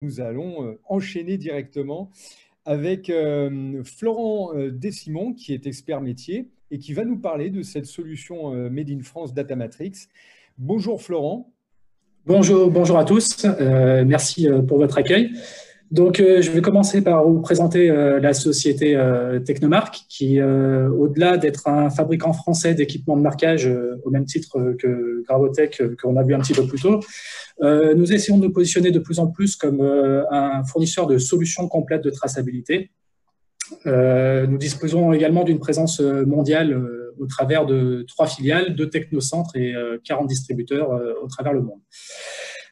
Nous allons enchaîner directement avec Florent Desimon, qui est expert métier et qui va nous parler de cette solution Made in France Datamatrix. Bonjour Florent. Bonjour, bonjour à tous. Merci pour votre accueil. Donc, je vais commencer par vous présenter la société Technomark, qui, au-delà d'être un fabricant français d'équipements de marquage, au même titre que Gravotech, qu'on a vu un petit peu plus tôt, nous essayons de nous positionner de plus en plus comme un fournisseur de solutions complètes de traçabilité. Nous disposons également d'une présence mondiale au travers de 3 filiales, 2 technocentres et 40 distributeurs au travers le monde.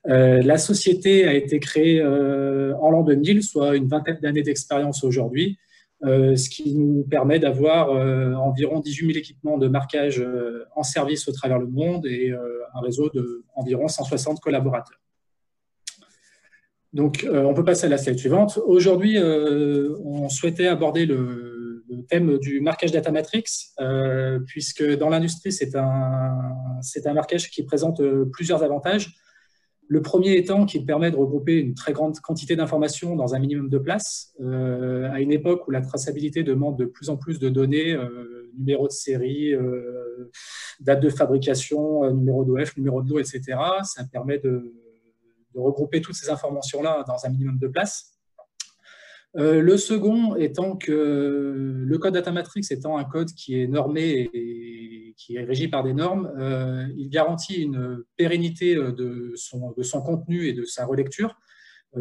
La société a été créée en l'an 2000, soit une vingtaine d'années d'expérience aujourd'hui, ce qui nous permet d'avoir environ 18 000 équipements de marquage en service au travers le monde et un réseau d'environ 160 collaborateurs. Donc, on peut passer à la slide suivante. Aujourd'hui, on souhaitait aborder le thème du marquage Datamatrix, puisque dans l'industrie, c'est un marquage qui présente plusieurs avantages. Le premier étant qu'il permet de regrouper une très grande quantité d'informations dans un minimum de place, à une époque où la traçabilité demande de plus en plus de données, numéro de série, date de fabrication, numéro d'OF, numéro de lot, etc. Ça permet de regrouper toutes ces informations-là dans un minimum de place. Le second étant que le code Datamatrix étant un code qui est normé et qui est régi par des normes, il garantit une pérennité de son contenu et de sa relecture,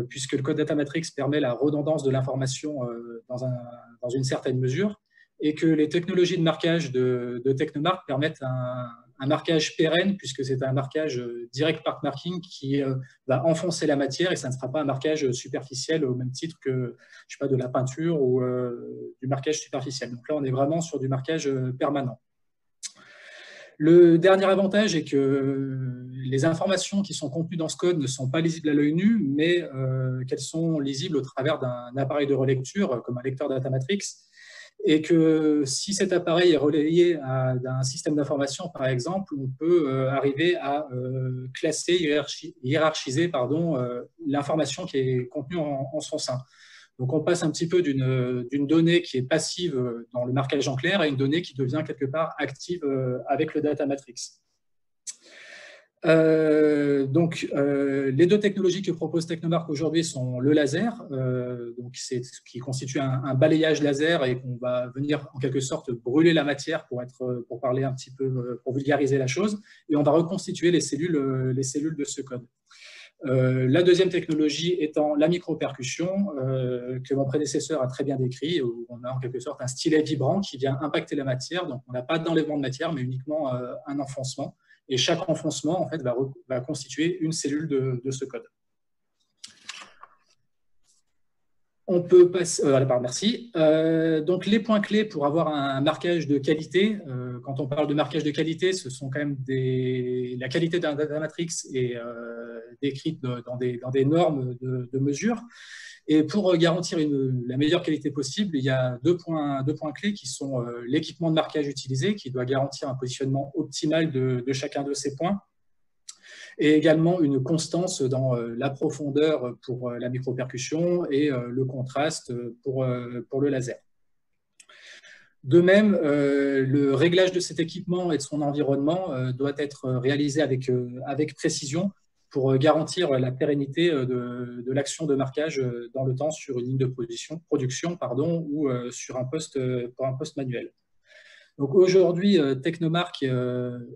puisque le code Datamatrix permet la redondance de l'information dans une certaine mesure, et que les technologies de marquage de Technomark permettent un marquage pérenne, puisque c'est un marquage direct part marking qui va enfoncer la matière, et ça ne sera pas un marquage superficiel au même titre que, je sais pas, de la peinture ou du marquage superficiel. Donc là, on est vraiment sur du marquage permanent. Le dernier avantage est que les informations qui sont contenues dans ce code ne sont pas lisibles à l'œil nu, mais qu'elles sont lisibles au travers d'un appareil de relecture, comme un lecteur Datamatrix, et que si cet appareil est relayé d'un système d'information, par exemple, on peut arriver à classer, hiérarchiser l'information qui est contenue en son sein. Donc, on passe un petit peu d'une donnée qui est passive dans le marquage en clair à une donnée qui devient quelque part active avec le Datamatrix. Les deux technologies que propose Technomark aujourd'hui sont le laser, qui constitue un balayage laser et qu'on va venir en quelque sorte brûler la matière pour parler un petit peu, pour vulgariser la chose, et on va reconstituer les cellules de ce code. La deuxième technologie étant la micropercussion, que mon prédécesseur a très bien décrit, où on a en quelque sorte un stylet vibrant qui vient impacter la matière. Donc, on n'a pas d'enlèvement de matière, mais uniquement un enfoncement. Et chaque enfoncement, en fait, va constituer une cellule de ce code. On peut passer. Merci. Donc, les points clés pour avoir un marquage de qualité. Quand on parle de marquage de qualité, ce sont quand même la qualité d'un Datamatrix est décrite dans des normes de mesure. Et pour garantir la meilleure qualité possible, il y a deux points clés qui sont l'équipement de marquage utilisé, qui doit garantir un positionnement optimal de chacun de ces points, et également une constance dans la profondeur pour la micropercussion et le contraste pour le laser. De même, le réglage de cet équipement et de son environnement doit être réalisé avec précision pour garantir la pérennité de l'action de marquage dans le temps sur une ligne de production ou sur pour un poste manuel. Donc aujourd'hui, Technomark,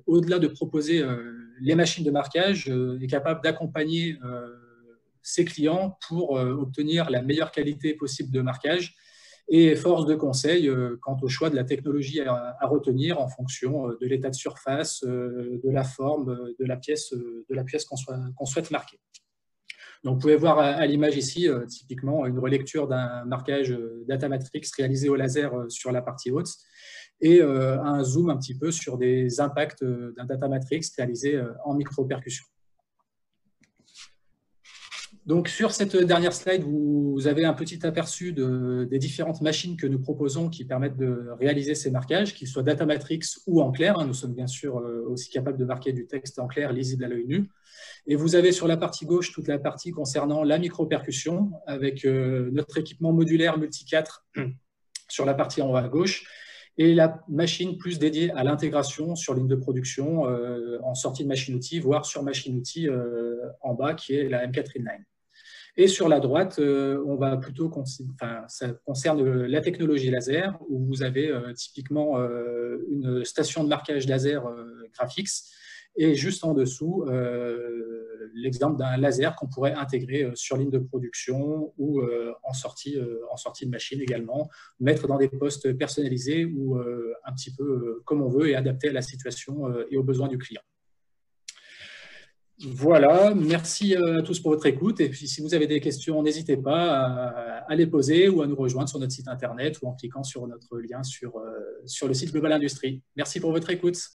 au-delà de proposer les machines de marquage, est capable d'accompagner ses clients pour obtenir la meilleure qualité possible de marquage et force de conseil quant au choix de la technologie à retenir en fonction de l'état de surface, de la forme de la pièce qu'on souhaite marquer. Donc, vous pouvez voir à l'image ici, typiquement, une relecture d'un marquage Datamatrix réalisé au laser sur la partie haute et un zoom un petit peu sur des impacts d'un Datamatrix réalisé en micro-percussion. Donc, sur cette dernière slide, vous avez un petit aperçu des différentes machines que nous proposons qui permettent de réaliser ces marquages, qu'ils soient Datamatrix ou en clair. Nous sommes bien sûr aussi capables de marquer du texte en clair, lisible à l'œil nu. Et vous avez sur la partie gauche toute la partie concernant la micro-percussion avec notre équipement modulaire multi-4 sur la partie en haut à gauche et la machine plus dédiée à l'intégration sur ligne de production en sortie de machine-outil, voire sur machine-outil en bas qui est la M4 Inline. Et sur la droite, on va plutôt, ça concerne la technologie laser, où vous avez typiquement une station de marquage laser Graphics, et juste en dessous, l'exemple d'un laser qu'on pourrait intégrer sur ligne de production ou en sortie de machine également, mettre dans des postes personnalisés ou un petit peu comme on veut et adapté à la situation et aux besoins du client. Voilà, merci à tous pour votre écoute. Et puis, si vous avez des questions, n'hésitez pas à les poser ou à nous rejoindre sur notre site internet ou en cliquant sur notre lien sur le site Global Industrie. Merci pour votre écoute.